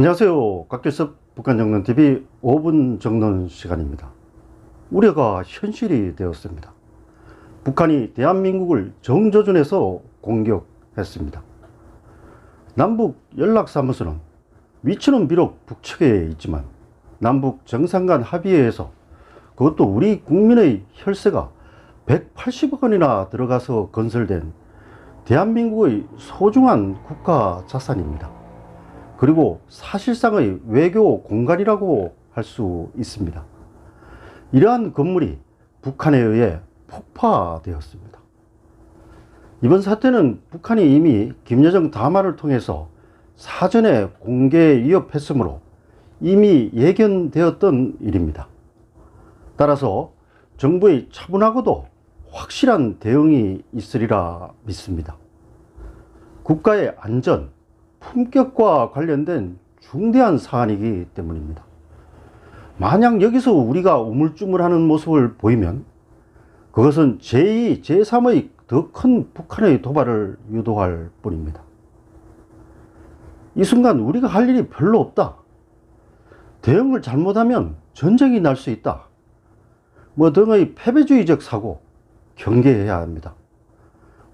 안녕하세요. 곽길섭 북한정론TV 5분 정론 시간입니다. 우려가 현실이 되었습니다. 북한이 대한민국을 정조준에서 공격했습니다. 남북 연락사무소는 위치는 비록 북측에 있지만 남북 정상 간 합의에서 그것도 우리 국민의 혈세가 180억 원이나 들어가서 건설된 대한민국의 소중한 국가 자산입니다. 그리고 사실상의 외교 공간이라고 할 수 있습니다. 이러한 건물이 북한에 의해 폭파되었습니다. 이번 사태는 북한이 이미 김여정 담화를 통해서 사전에 공개 위협했으므로 이미 예견되었던 일입니다. 따라서 정부의 차분하고도 확실한 대응이 있으리라 믿습니다. 국가의 안전, 품격과 관련된 중대한 사안이기 때문입니다. 만약 여기서 우리가 우물쭈물하는 모습을 보이면 그것은 제2, 제3의 더 큰 북한의 도발을 유도할 뿐입니다. 이 순간 우리가 할 일이 별로 없다. 대응을 잘못하면 전쟁이 날 수 있다. 등의 패배주의적 사고 경계해야 합니다.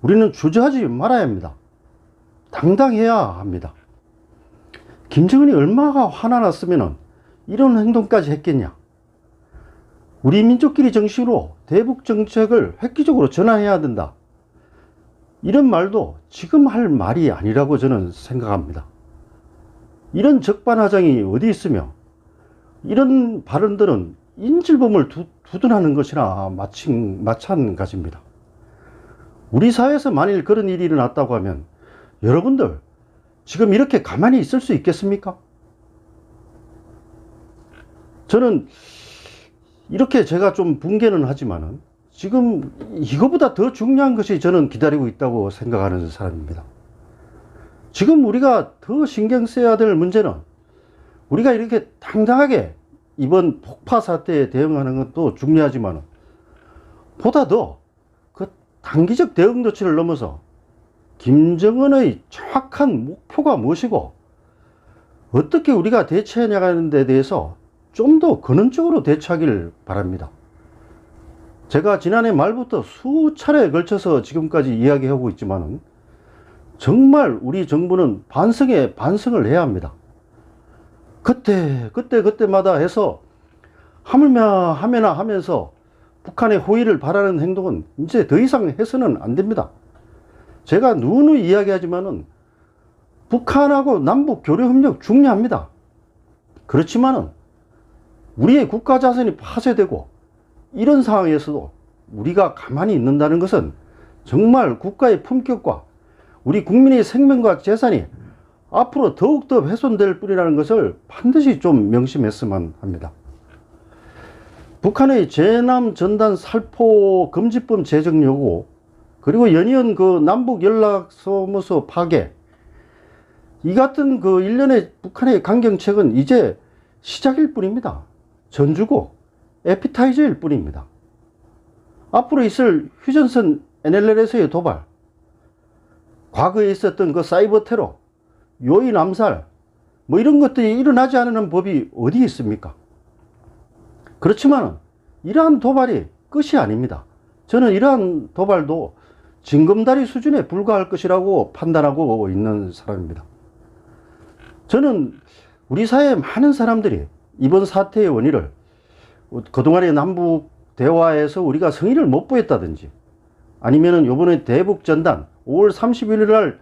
우리는 주저하지 말아야 합니다. 당당해야 합니다. 김정은이 얼마나 화나 났으면 이런 행동까지 했겠냐. 우리 민족끼리 정식으로 대북 정책을 획기적으로 전환해야 된다. 이런 말도 지금 할 말이 아니라고 저는 생각합니다. 이런 적반하장이 어디 있으며 이런 발언들은 인질범을 두둔하는 것이나 마찬가지입니다. 우리 사회에서 만일 그런 일이 일어났다고 하면 여러분들 지금 이렇게 가만히 있을 수 있겠습니까? 저는 이렇게 제가 좀 붕괴는 하지만은 지금 이거보다 더 중요한 것이 저는 기다리고 있다고 생각하는 사람입니다. 지금 우리가 더 신경 써야 될 문제는 우리가 이렇게 당당하게 이번 폭파 사태에 대응하는 것도 중요하지만 보다 더 그 단기적 대응 조치를 넘어서 김정은의 정확한 목표가 무엇이고 어떻게 우리가 대처해 나가는 데 대해서 좀 더 근원적으로 대처하길 바랍니다. 제가 지난해 말부터 수차례에 걸쳐서 지금까지 이야기하고 있지만 정말 우리 정부는 반성에 반성을 해야 합니다. 그때마다 해서 하물며 하면나 하면서 북한의 호의를 바라는 행동은 이제 더 이상 해서는 안 됩니다. 제가 누누이 이야기하지만은 북한하고 남북 교류 협력 중요합니다. 그렇지만은 우리의 국가 자산이 파쇄되고 이런 상황에서도 우리가 가만히 있는다는 것은 정말 국가의 품격과 우리 국민의 생명과 재산이 앞으로 더욱더 훼손될 뿐이라는 것을 반드시 좀 명심했으면 합니다. 북한의 제남 전단 살포 금지법 제정 요구, 그리고 연이은 그 남북 연락사무소 파괴, 이 같은 그 일련의 북한의 강경책은 이제 시작일 뿐입니다. 전주고 에피타이저일 뿐입니다. 앞으로 있을 휴전선 NLL에서의 도발, 과거에 있었던 그 사이버 테러, 요인 암살, 이런 것들이 일어나지 않는 법이 어디 있습니까? 그렇지만 이러한 도발이 끝이 아닙니다. 저는 이러한 도발도 징검다리 수준에 불과할 것이라고 판단하고 있는 사람입니다. 저는 우리 사회의 많은 사람들이 이번 사태의 원인을 그동안의 남북 대화에서 우리가 성의를 못 보였다든지 아니면은 요번에 대북 전단 5월 31일 날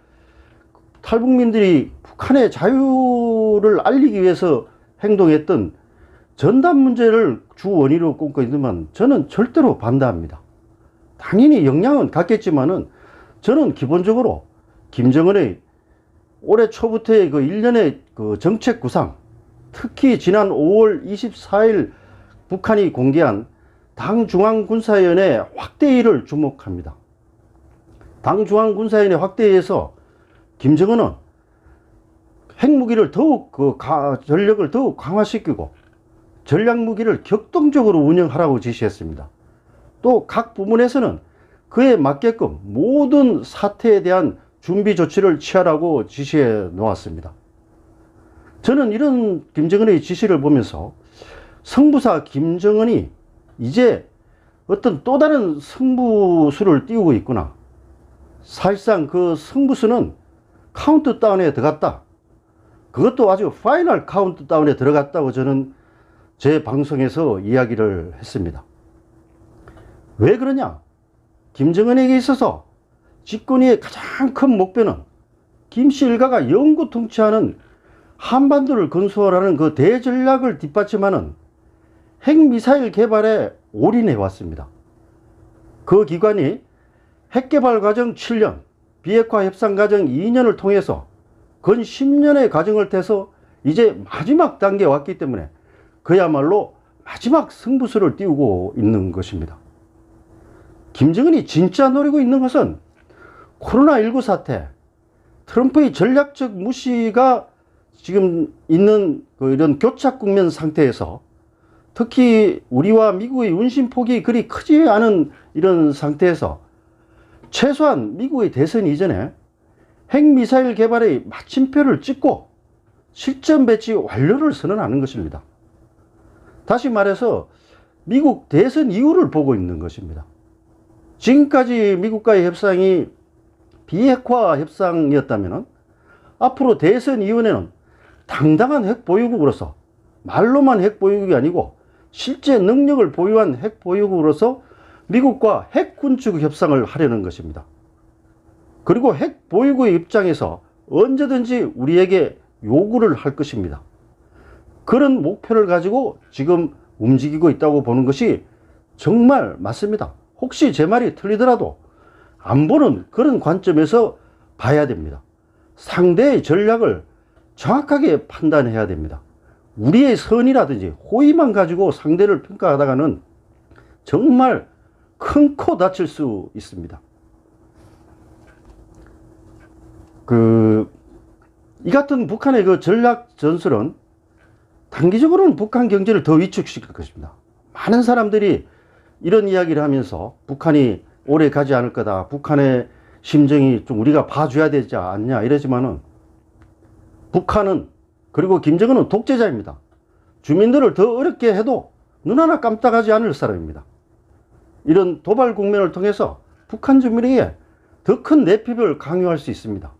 탈북민들이 북한의 자유를 알리기 위해서 행동했던 전단 문제를 주 원인으로 꼽고 있지만 저는 절대로 반대합니다. 당연히 영향은 갖겠지만은 저는 기본적으로 김정은의 올해 초부터의 그 일련의 그 정책 구상, 특히 지난 5월 24일 북한이 공개한 당중앙군사위원회 확대회의를 주목합니다. 당중앙군사위원회 확대회에서 김정은은 핵무기를 더욱 전력을 더욱 강화시키고 전략무기를 격동적으로 운영하라고 지시했습니다. 또 각 부문에서는 그에 맞게끔 모든 사태에 대한 준비 조치를 취하라고 지시해 놓았습니다. 저는 이런 김정은의 지시를 보면서 성부사 김정은이 이제 어떤 또 다른 승부수를 띄우고 있구나. 사실상 그 승부수는 카운트다운에 들어갔다. 그것도 아주 파이널 카운트다운에 들어갔다고 저는 제 방송에서 이야기를 했습니다. 왜 그러냐? 김정은에게 있어서 집권위의 가장 큰 목표는 김씨 일가가 영구 통치하는 한반도를 건설하는 그 대전략을 뒷받침하는 핵미사일 개발에 올인해 왔습니다. 그 기관이 핵개발 과정 7년, 비핵화 협상 과정 2년을 통해서 근 10년의 과정을 떼서 이제 마지막 단계에 왔기 때문에 그야말로 마지막 승부수를 띄우고 있는 것입니다. 김정은이 진짜 노리고 있는 것은 코로나19 사태, 트럼프의 전략적 무시가 지금 있는 이런 교착 국면 상태에서 특히 우리와 미국의 운신폭이 그리 크지 않은 이런 상태에서 최소한 미국의 대선 이전에 핵미사일 개발의 마침표를 찍고 실전 배치 완료를 선언하는 것입니다. 다시 말해서 미국 대선 이후를 보고 있는 것입니다. 지금까지 미국과의 협상이 비핵화 협상이었다면 앞으로 대선 이후에는 당당한 핵 보유국으로서 말로만 핵 보유국이 아니고 실제 능력을 보유한 핵 보유국으로서 미국과 핵 군축 협상을 하려는 것입니다. 그리고 핵 보유국의 입장에서 언제든지 우리에게 요구를 할 것입니다. 그런 목표를 가지고 지금 움직이고 있다고 보는 것이 정말 맞습니다. 혹시 제 말이 틀리더라도 안보는 그런 관점에서 봐야 됩니다. 상대의 전략을 정확하게 판단해야 됩니다. 우리의 선이라든지 호의만 가지고 상대를 평가하다가는 정말 큰 코 다칠 수 있습니다. 이 같은 북한의 그 전략 전술은 단기적으로는 북한 경제를 더 위축시킬 것입니다. 많은 사람들이 이런 이야기를 하면서 북한이 오래 가지 않을 거다. 북한의 심정이 좀 우리가 봐줘야 되지 않냐 이러지만은 북한은 그리고 김정은은 독재자입니다. 주민들을 더 어렵게 해도 눈 하나 깜짝하지 않을 사람입니다. 이런 도발 국면을 통해서 북한 주민에게 더 큰 내피를 강요할 수 있습니다.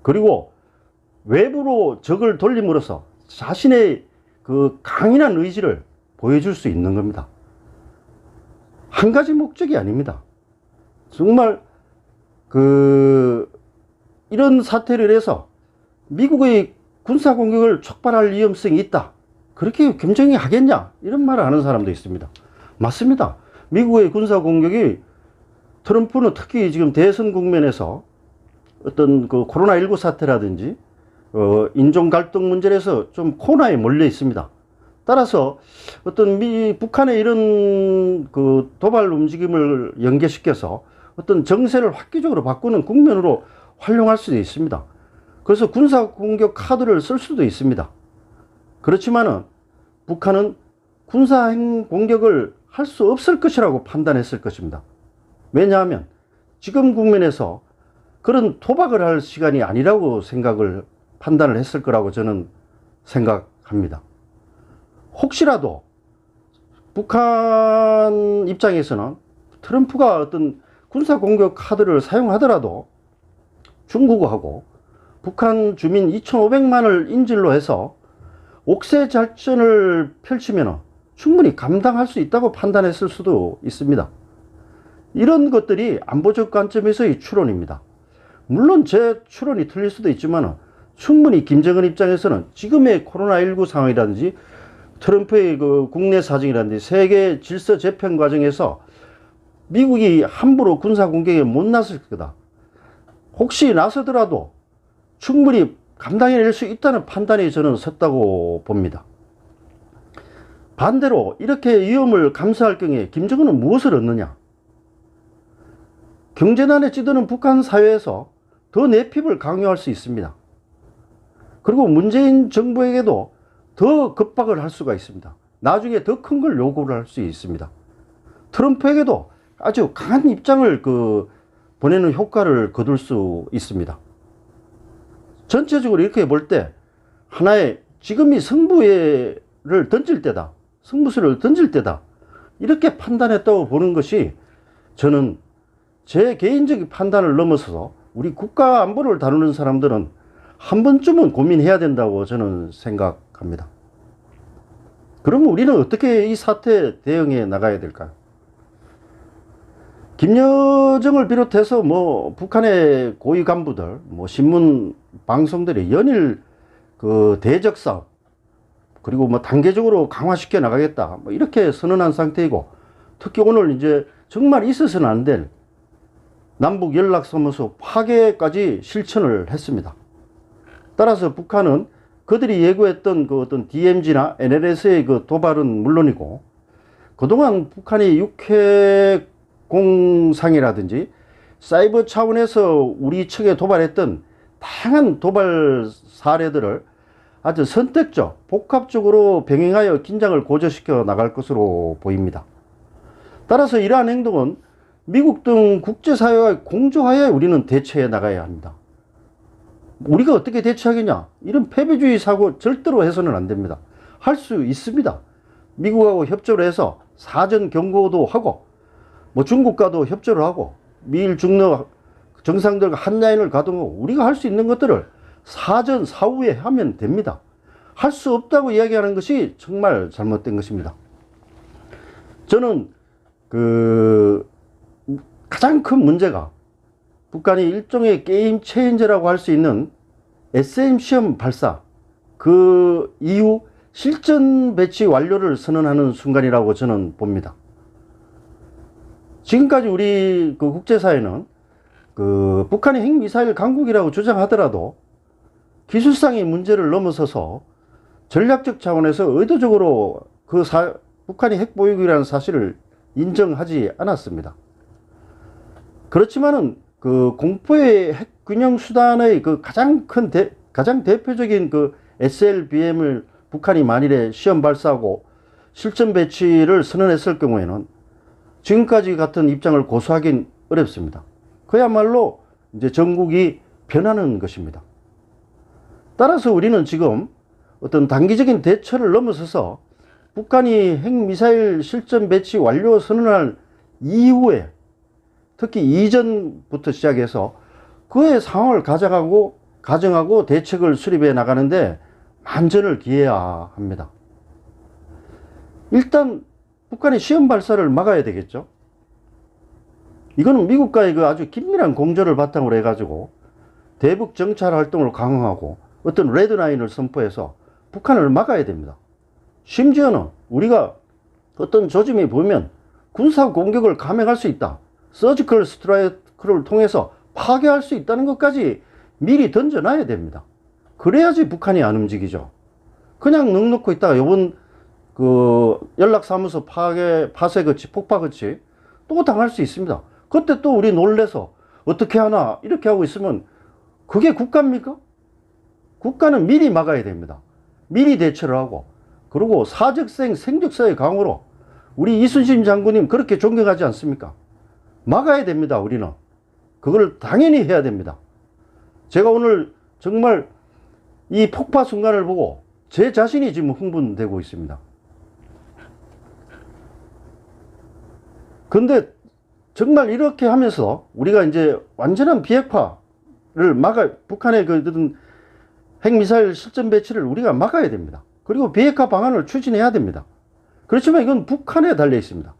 그리고 외부로 적을 돌림으로써 자신의 그 강인한 의지를 보여줄 수 있는 겁니다. 한 가지 목적이 아닙니다. 정말 이런 사태를 해서 미국의 군사 공격을 촉발할 위험성이 있다. 그렇게 김정은이 하겠냐? 이런 말을 하는 사람도 있습니다. 맞습니다. 미국의 군사 공격이 트럼프는 특히 지금 대선 국면에서 어떤 그 코로나19 사태라든지 인종 갈등 문제에서 좀 코너에 몰려 있습니다. 따라서 어떤 북한의 이런 그 도발 움직임을 연계시켜서 어떤 정세를 획기적으로 바꾸는 국면으로 활용할 수도 있습니다. 그래서 군사 공격 카드를 쓸 수도 있습니다. 그렇지만은 북한은 군사 공격을 할 수 없을 것이라고 판단했을 것입니다. 왜냐하면 지금 국면에서 그런 도박을 할 시간이 아니라고 판단을 했을 거라고 저는 생각합니다. 혹시라도 북한 입장에서는 트럼프가 어떤 군사 공격 카드를 사용하더라도 중국하고 북한 주민 2,500만을 인질로 해서 옥새 작전을 펼치면 충분히 감당할 수 있다고 판단했을 수도 있습니다. 이런 것들이 안보적 관점에서의 추론입니다. 물론 제 추론이 틀릴 수도 있지만 충분히 김정은 입장에서는 지금의 코로나19 상황이라든지 트럼프의 그 국내 사정이라든지 세계 질서 재편 과정에서 미국이 함부로 군사 공격에 못 나설 거다. 혹시 나서더라도 충분히 감당해낼 수 있다는 판단이 저는 섰다고 봅니다. 반대로 이렇게 위험을 감수할 경우에 김정은은 무엇을 얻느냐? 경제난에 찌드는 북한 사회에서 더 내핍을 강요할 수 있습니다. 그리고 문재인 정부에게도 더 급박을 할 수가 있습니다. 나중에 더 큰 걸 요구를 할 수 있습니다. 트럼프에게도 아주 강한 입장을 보내는 효과를 거둘 수 있습니다. 전체적으로 이렇게 볼 때 하나의 지금이 승부를 던질 때다. 승부수를 던질 때다. 이렇게 판단했다고 보는 것이 저는 제 개인적인 판단을 넘어서서 우리 국가 안보를 다루는 사람들은 한 번쯤은 고민해야 된다고 저는 생각합니다. 그러면 우리는 어떻게 이 사태에 대응해 나가야 될까요? 김여정을 비롯해서 뭐 북한의 고위 간부들, 뭐 신문 방송들이 연일 그 대적 싸움, 그리고 뭐 단계적으로 강화시켜 나가겠다, 뭐 이렇게 선언한 상태이고, 특히 오늘 이제 정말 있어서는 안 될 남북 연락사무소 파괴까지 실천을 했습니다. 따라서 북한은 그들이 예고했던 그 어떤 DMZ나 NLS의 그 도발은 물론이고, 그동안 북한이 육해 공상이라든지 사이버 차원에서 우리 측에 도발했던 다양한 도발 사례들을 아주 선택적, 복합적으로 병행하여 긴장을 고조시켜 나갈 것으로 보입니다. 따라서 이러한 행동은 미국 등 국제사회와 공조하에 우리는 대처해 나가야 합니다. 우리가 어떻게 대처하겠냐? 이런 패배주의 사고 절대로 해서는 안 됩니다. 할 수 있습니다. 미국하고 협조를 해서 사전 경고도 하고, 뭐 중국과도 협조를 하고, 미일 중러 정상들과 한라인을 가동하고, 우리가 할 수 있는 것들을 사전 사후에 하면 됩니다. 할 수 없다고 이야기하는 것이 정말 잘못된 것입니다. 저는 가장 큰 문제가 북한이 일종의 게임 체인저라고 할 수 있는 SM 시험 발사, 그 이후 실전 배치 완료를 선언하는 순간이라고 저는 봅니다. 지금까지 우리 그 국제사회는 그 북한이 핵미사일 강국이라고 주장하더라도 기술상의 문제를 넘어서서 전략적 차원에서 의도적으로 북한이 핵보유국이라는 사실을 인정하지 않았습니다. 그렇지만은 그 공포의 핵균형 수단의 그 가장 대표적인 그 SLBM을 북한이 만일에 시험 발사하고 실전 배치를 선언했을 경우에는 지금까지 같은 입장을 고수하긴 어렵습니다. 그야말로 이제 전국이 변하는 것입니다. 따라서 우리는 지금 어떤 단기적인 대처를 넘어서서 북한이 핵미사일 실전 배치 완료 선언할 이후에, 특히 이전부터 시작해서 그의 상황을 가정하고 대책을 수립해 나가는데 만전을 기해야 합니다. 일단 북한의 시험 발사를 막아야 되겠죠. 이거는 미국과의 그 아주 긴밀한 공조를 바탕으로 해가지고 대북 정찰 활동을 강화하고 어떤 레드라인을 선포해서 북한을 막아야 됩니다. 심지어는 우리가 어떤 조짐이 보면 군사 공격을 감행할 수 있다, 서지컬 스트라이크를 통해서 파괴할 수 있다는 것까지 미리 던져놔야 됩니다. 그래야지 북한이 안 움직이죠. 그냥 넋놓고 있다가 요번 그 연락사무소 파쇄 거치, 폭파 거치 또 당할 수 있습니다. 그때 또 우리 놀래서 어떻게 하나 이렇게 하고 있으면 그게 국가입니까? 국가는 미리 막아야 됩니다. 미리 대처를 하고, 그리고 사적생 생적사의 강호로 우리 이순신 장군님 그렇게 존경하지 않습니까? 막아야 됩니다. 우리는 그걸 당연히 해야 됩니다. 제가 오늘 정말 이 폭파 순간을 보고 제 자신이 지금 흥분되고 있습니다. 근데 정말 이렇게 하면서 우리가 이제 완전한 비핵화를 북한의 그 핵미사일 실전 배치를 우리가 막아야 됩니다. 그리고 비핵화 방안을 추진해야 됩니다. 그렇지만 이건 북한에 달려 있습니다.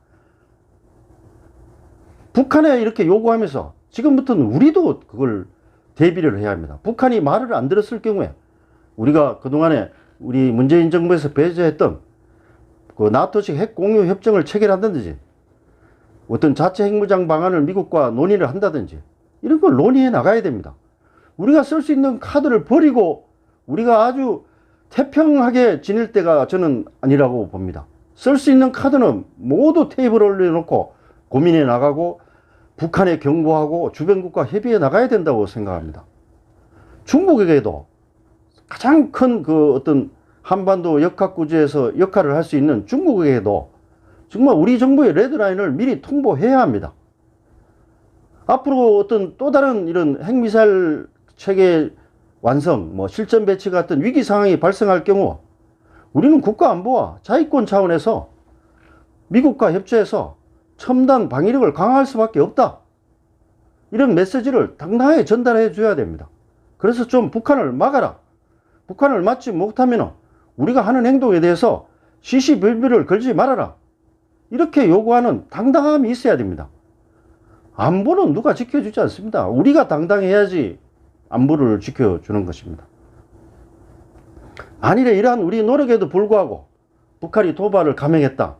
북한에 이렇게 요구하면서 지금부터는 우리도 그걸 대비를 해야 합니다. 북한이 말을 안 들었을 경우에 우리가 그동안에 우리 문재인 정부에서 배제했던 그 나토식 핵 공유 협정을 체결한다든지 어떤 자체 핵무장 방안을 미국과 논의를 한다든지 이런 걸 논의해 나가야 됩니다. 우리가 쓸 수 있는 카드를 버리고 우리가 아주 태평하게 지낼 때가 저는 아니라고 봅니다. 쓸 수 있는 카드는 모두 테이블에 올려놓고 고민해 나가고 북한에 경고하고 주변국과 협의해 나가야 된다고 생각합니다. 중국에게도 가장 큰 그 어떤 한반도 역학구조에서 역할을 할 수 있는 중국에게도 정말 우리 정부의 레드라인을 미리 통보해야 합니다. 앞으로 어떤 또 다른 이런 핵미사일 체계 완성, 실전 배치 같은 위기 상황이 발생할 경우 우리는 국가 안보와 자위권 차원에서 미국과 협조해서 첨단 방위력을 강화할 수밖에 없다. 이런 메시지를 당당하게 전달해 줘야 됩니다. 그래서 좀 북한을 막아라. 북한을 막지 못하면 우리가 하는 행동에 대해서 시시비비를 걸지 말아라. 이렇게 요구하는 당당함이 있어야 됩니다. 안보는 누가 지켜주지 않습니다. 우리가 당당해야지 안보를 지켜주는 것입니다. 아니래 이러한 우리 노력에도 불구하고 북한이 도발을 감행했다.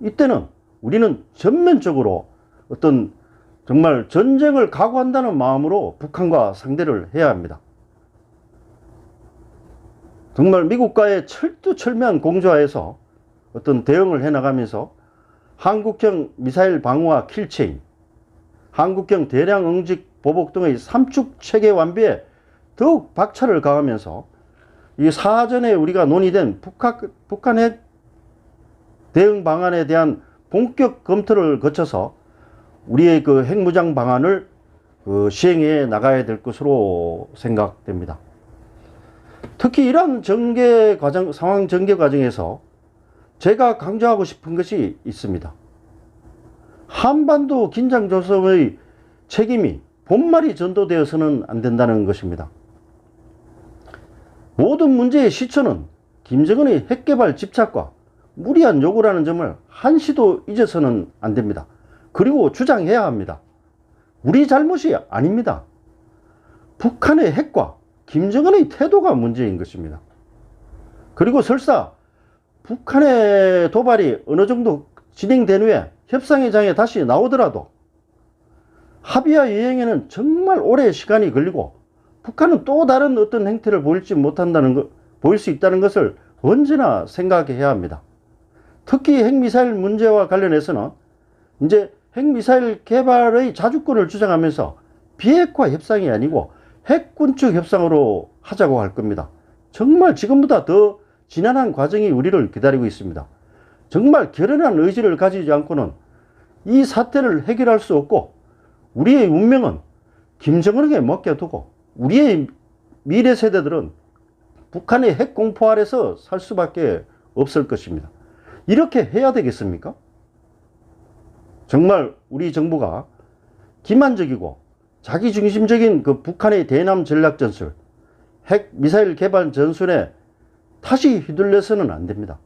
이때는 우리는 전면적으로 어떤 정말 전쟁을 각오한다는 마음으로 북한과 상대를 해야 합니다. 정말 미국과의 철두철미한 공조하에서 어떤 대응을 해나가면서 한국형 미사일 방어와 킬체인, 한국형 대량 응직 보복 등의 삼축 체계 완비에 더욱 박차를 가하면서 이 사전에 우리가 논의된 북한의 대응 방안에 대한 본격 검토를 거쳐서 우리의 그 핵무장 방안을 시행해 나가야 될 것으로 생각됩니다. 특히 이러한 상황 전개 과정에서 제가 강조하고 싶은 것이 있습니다. 한반도 긴장 조성의 책임이 본말이 전도되어서는 안 된다는 것입니다. 모든 문제의 시초는 김정은의 핵개발 집착과 무리한 요구라는 점을 한시도 잊어서는 안 됩니다. 그리고 주장해야 합니다. 우리 잘못이 아닙니다. 북한의 핵과 김정은의 태도가 문제인 것입니다. 그리고 설사 북한의 도발이 어느 정도 진행된 후에 협상의 장에 다시 나오더라도 합의와 이행에는 정말 오래 시간이 걸리고 북한은 또 다른 어떤 행태를 보일 수 있다는 것을 언제나 생각해야 합니다. 특히 핵미사일 문제와 관련해서는 이제 핵미사일 개발의 자주권을 주장하면서 비핵화 협상이 아니고 핵군축 협상으로 하자고 할 겁니다. 정말 지금보다 더 지난한 과정이 우리를 기다리고 있습니다. 정말 결연한 의지를 가지지 않고는 이 사태를 해결할 수 없고 우리의 운명은 김정은에게 맡겨두고 우리의 미래 세대들은 북한의 핵 공포 아래서 살 수밖에 없을 것입니다. 이렇게 해야 되겠습니까? 정말 우리 정부가 기만적이고 자기중심적인 그 북한의 대남 전략 전술, 핵 미사일 개발 전술에 다시 휘둘려서는 안 됩니다.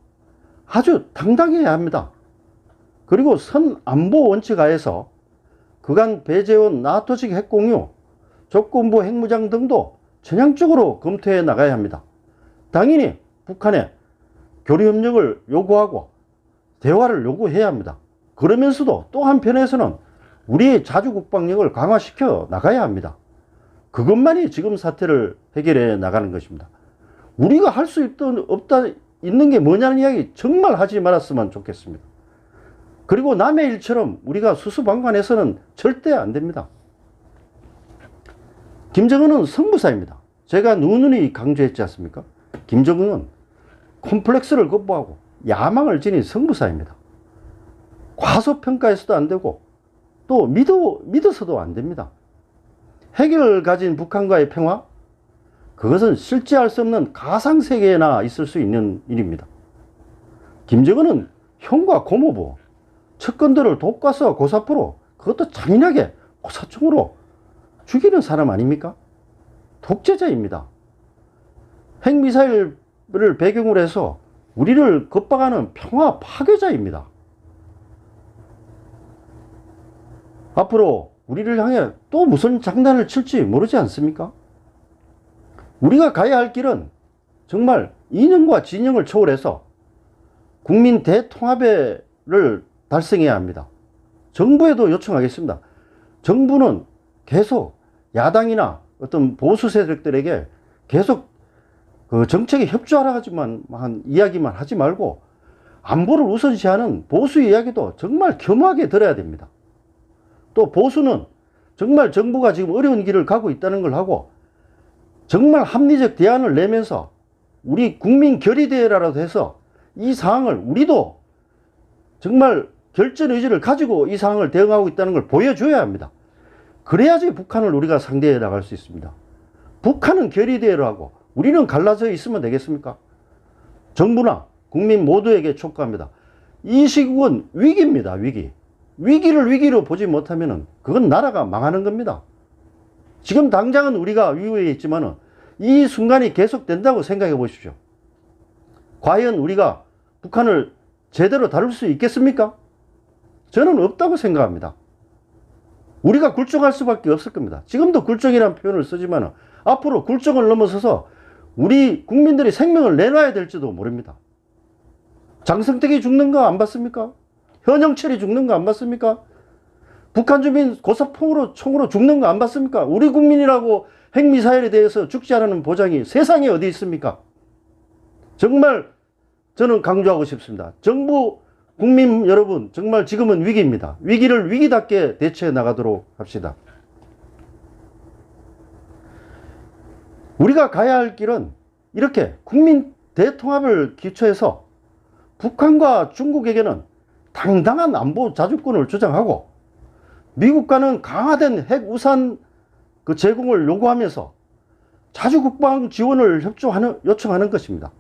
아주 당당해야 합니다. 그리고 선 안보 원칙 하에서 그간 배제해온 나토식 핵공유, 조건부 핵무장 등도 전향적으로 검토해 나가야 합니다. 당연히 북한에 교류협력을 요구하고 대화를 요구해야 합니다. 그러면서도 또 한편에서는 우리의 자주국방력을 강화시켜 나가야 합니다. 그것만이 지금 사태를 해결해 나가는 것입니다. 우리가 할 수 있는 게 뭐냐는 이야기 정말 하지 말았으면 좋겠습니다. 그리고 남의 일처럼 우리가 수수방관해서는 절대 안 됩니다. 김정은은 승부사입니다. 제가 누누이 강조했지 않습니까? 김정은은 콤플렉스를 극복하고 야망을 지닌 승부사입니다. 과소평가해서도 안 되고 또 믿어서도 안 됩니다. 핵을 가진 북한과의 평화, 그것은 실제할 수 없는 가상세계에나 있을 수 있는 일입니다. 김정은은 형과 고모부, 측근들을 독가스와 고사포로, 그것도 잔인하게 고사총으로 죽이는 사람 아닙니까? 독재자입니다. 핵미사일을 배경으로 해서 우리를 겁박하는 평화 파괴자입니다. 앞으로 우리를 향해 또 무슨 장난을 칠지 모르지 않습니까? 우리가 가야 할 길은 정말 이념과 진영을 초월해서 국민 대통합을 달성해야 합니다. 정부에도 요청하겠습니다. 정부는 계속 야당이나 어떤 보수 세력들에게 계속 그 정책에 협조하라지만 이야기만 하지 말고 안보를 우선시하는 보수 이야기도 정말 겸허하게 들어야 됩니다. 또 보수는 정말 정부가 지금 어려운 길을 가고 있다는 걸 하고 정말 합리적 대안을 내면서 우리 국민 결의대회라도 해서 이 상황을 우리도 정말 결전 의지를 가지고 이 상황을 대응하고 있다는 걸 보여줘야 합니다. 그래야지 북한을 우리가 상대해 나갈 수 있습니다. 북한은 결의대로 하고 우리는 갈라져 있으면 되겠습니까? 정부나 국민 모두에게 촉구합니다. 이 시국은 위기입니다. 위기. 위기를 위기로 보지 못하면 그건 나라가 망하는 겁니다. 지금 당장은 우리가 위기에 있지만 이 순간이 계속된다고 생각해 보십시오. 과연 우리가 북한을 제대로 다룰 수 있겠습니까? 저는 없다고 생각합니다. 우리가 굴종할 수밖에 없을 겁니다. 지금도 굴종이라는 표현을 쓰지만 앞으로 굴종을 넘어서서 우리 국민들이 생명을 내놔야 될지도 모릅니다. 장성택이 죽는 거 안 봤습니까? 현영철이 죽는 거 안 봤습니까? 북한 주민 고사총으로 죽는 거 안 봤습니까? 우리 국민이라고 핵미사일에 대해서 죽지 않는 보장이 세상에 어디 있습니까? 정말 저는 강조하고 싶습니다. 정부, 국민 여러분, 정말 지금은 위기입니다. 위기를 위기답게 대처해 나가도록 합시다. 우리가 가야 할 길은 이렇게 국민 대통합을 기초해서 북한과 중국에게는 당당한 안보 자주권을 주장하고 미국과는 강화된 핵 우산 제공을 요구하면서 자주 국방 지원을 요청하는 것입니다.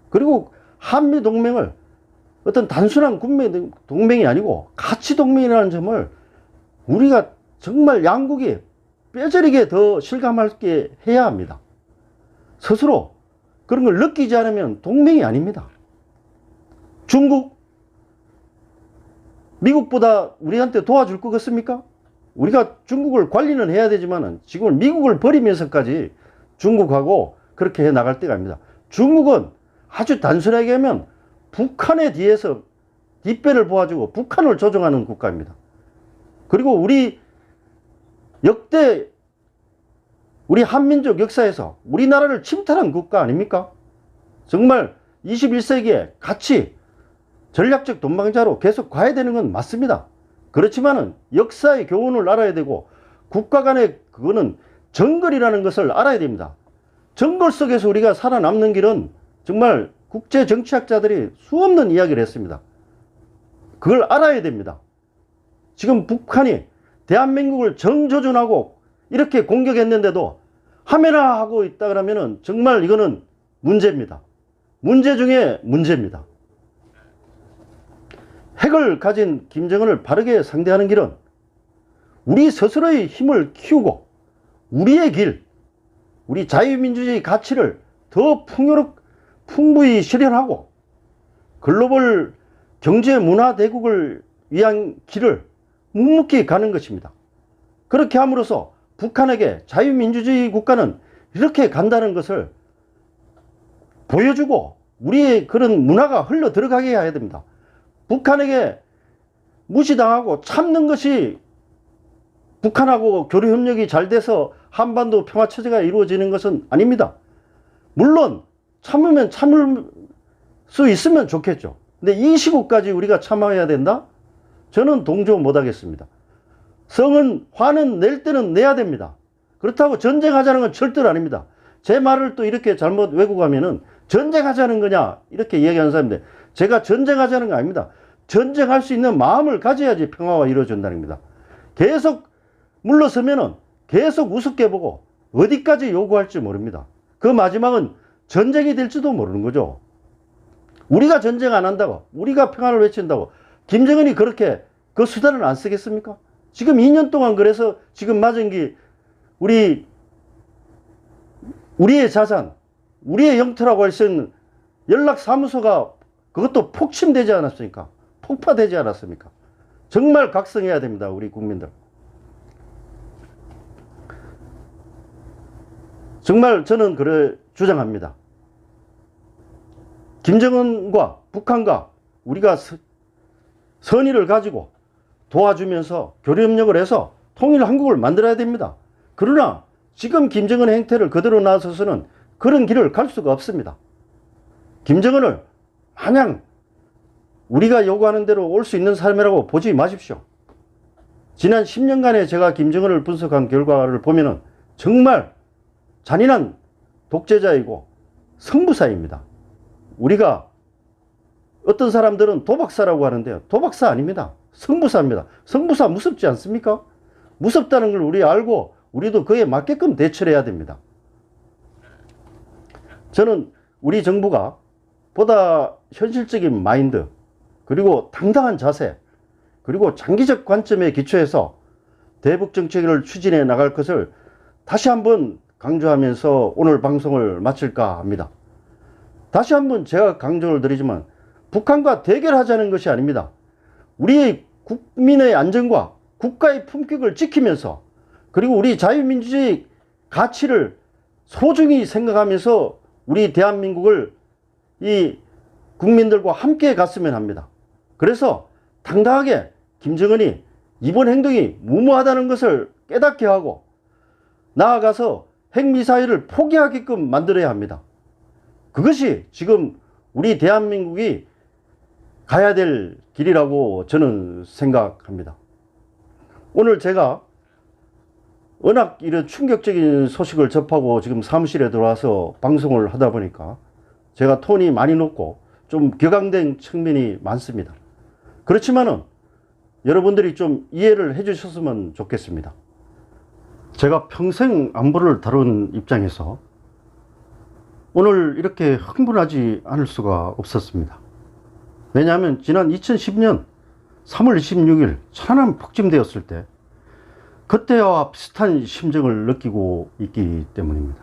그리고 한미 동맹을 어떤 단순한 동맹이 아니고 가치 동맹이라는 점을 우리가 정말 양국이 뼈저리게 더 실감하게 해야 합니다. 스스로 그런 걸 느끼지 않으면 동맹이 아닙니다. 중국, 미국보다 우리한테 도와줄 것 같습니까? 우리가 중국을 관리는 해야 되지만 지금 미국을 버리면서까지 중국하고 그렇게 해 나갈 때가 아닙니다. 중국은 아주 단순하게 하면 북한에 뒤에서 뒷배를 보아주고 북한을 조종하는 국가입니다. 그리고 우리 역대 우리 한민족 역사에서 우리나라를 침탈한 국가 아닙니까? 정말 21세기에 같이 전략적 동반자로 계속 가야 되는 건 맞습니다. 그렇지만은 역사의 교훈을 알아야 되고 국가 간의 그거는 정글이라는 것을 알아야 됩니다. 정글 속에서 우리가 살아남는 길은 정말 국제 정치학자들이 수없는 이야기를 했습니다. 그걸 알아야 됩니다. 지금 북한이 대한민국을 정조준하고 이렇게 공격했는데도 하메나 하고 있다 그러면은 정말 이거는 문제입니다. 문제 중에 문제입니다. 핵을 가진 김정은을 바르게 상대하는 길은 우리 스스로의 힘을 키우고 우리의 길, 우리 자유민주주의 가치를 더 풍부히 실현하고 글로벌 경제 문화 대국을 위한 길을 묵묵히 가는 것입니다. 그렇게 함으로써 북한에게 자유민주주의 국가는 이렇게 간다는 것을 보여주고 우리의 그런 문화가 흘러 들어가게 해야 됩니다. 북한에게 무시당하고 참는 것이 북한하고 교류협력이 잘 돼서 한반도 평화체제가 이루어지는 것은 아닙니다. 물론 참으면 참을 수 있으면 좋겠죠. 근데 이 시국까지 우리가 참아야 된다? 저는 동조 못하겠습니다. 화는 낼 때는 내야 됩니다. 그렇다고 전쟁하자는 건 절대로 아닙니다. 제 말을 또 이렇게 잘못 왜곡하면은 전쟁하자는 거냐 이렇게 이야기하는 사람인데 제가 전쟁하자는 거 아닙니다. 전쟁할 수 있는 마음을 가져야지 평화가 이루어진다는 겁니다. 계속 물러서면은 계속 우습게 보고 어디까지 요구할지 모릅니다. 그 마지막은 전쟁이 될지도 모르는 거죠. 우리가 전쟁 안 한다고, 우리가 평화를 외친다고 김정은이 그렇게 그 수단을 안 쓰겠습니까? 지금 2년 동안 그래서 지금 맞은 게 우리의 자산, 우리의 영토라고 할 수 있는 연락사무소가 그것도 폭침되지 않았습니까? 폭파되지 않았습니까? 정말 각성해야 됩니다. 우리 국민들. 정말 저는 그래 주장합니다. 김정은과 북한과 우리가 선의를 가지고 도와주면서 교류협력을 해서 통일 한국을 만들어야 됩니다. 그러나 지금 김정은의 행태를 그대로 놔서서는 그런 길을 갈 수가 없습니다. 김정은을 마냥 우리가 요구하는 대로 올 수 있는 사람이라고 보지 마십시오. 지난 10년간의 제가 김정은을 분석한 결과를 보면은 정말 잔인한 독재자이고 성부사입니다. 우리가 어떤 사람들은 도박사라고 하는데요. 도박사 아닙니다. 성부사입니다. 성부사 무섭지 않습니까? 무섭다는 걸 우리 알고 우리도 그에 맞게끔 대처를 해야 됩니다. 저는 우리 정부가 보다 현실적인 마인드, 그리고 당당한 자세, 그리고 장기적 관점에 기초해서 대북 정책을 추진해 나갈 것을 다시 한번 강조하면서 오늘 방송을 마칠까 합니다. 다시 한번 제가 강조를 드리지만 북한과 대결하자는 것이 아닙니다. 우리의 국민의 안전과 국가의 품격을 지키면서, 그리고 우리 자유민주주의 가치를 소중히 생각하면서 우리 대한민국을 이 국민들과 함께 갔으면 합니다. 그래서 당당하게 김정은이 이번 행동이 무모하다는 것을 깨닫게 하고 나아가서 핵미사일을 포기하게끔 만들어야 합니다. 그것이 지금 우리 대한민국이 가야 될 길이라고 저는 생각합니다. 오늘 제가 워낙 이런 충격적인 소식을 접하고 지금 사무실에 들어와서 방송을 하다 보니까 제가 톤이 많이 높고 좀 격앙된 측면이 많습니다. 그렇지만은 여러분들이 좀 이해를 해 주셨으면 좋겠습니다. 제가 평생 안보를 다룬 입장에서 오늘 이렇게 흥분하지 않을 수가 없었습니다. 왜냐하면 지난 2010년 3월 26일 천안 폭침되었을 때 그때와 비슷한 심정을 느끼고 있기 때문입니다.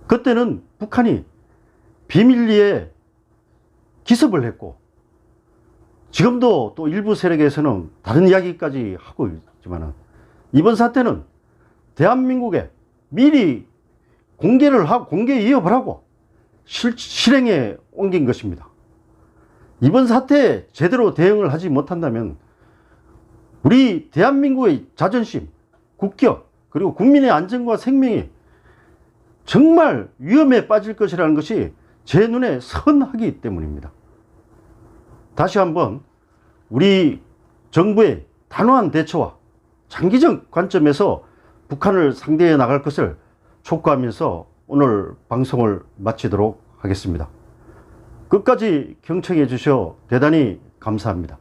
그때는 북한이 비밀리에 기습을 했고, 지금도 또 일부 세력에서는 다른 이야기까지 하고 있지만 이번 사태는 대한민국에 미리 공개를 하고 공개 위협을 하고 실행에 옮긴 것입니다. 이번 사태에 제대로 대응을 하지 못한다면 우리 대한민국의 자존심, 국격, 그리고 국민의 안전과 생명이 정말 위험에 빠질 것이라는 것이 제 눈에 선하기 때문입니다. 다시 한번 우리 정부의 단호한 대처와 장기적 관점에서 북한을 상대해 나갈 것을 촉구하면서 오늘 방송을 마치도록 하겠습니다. 끝까지 경청해 주셔 대단히 감사합니다.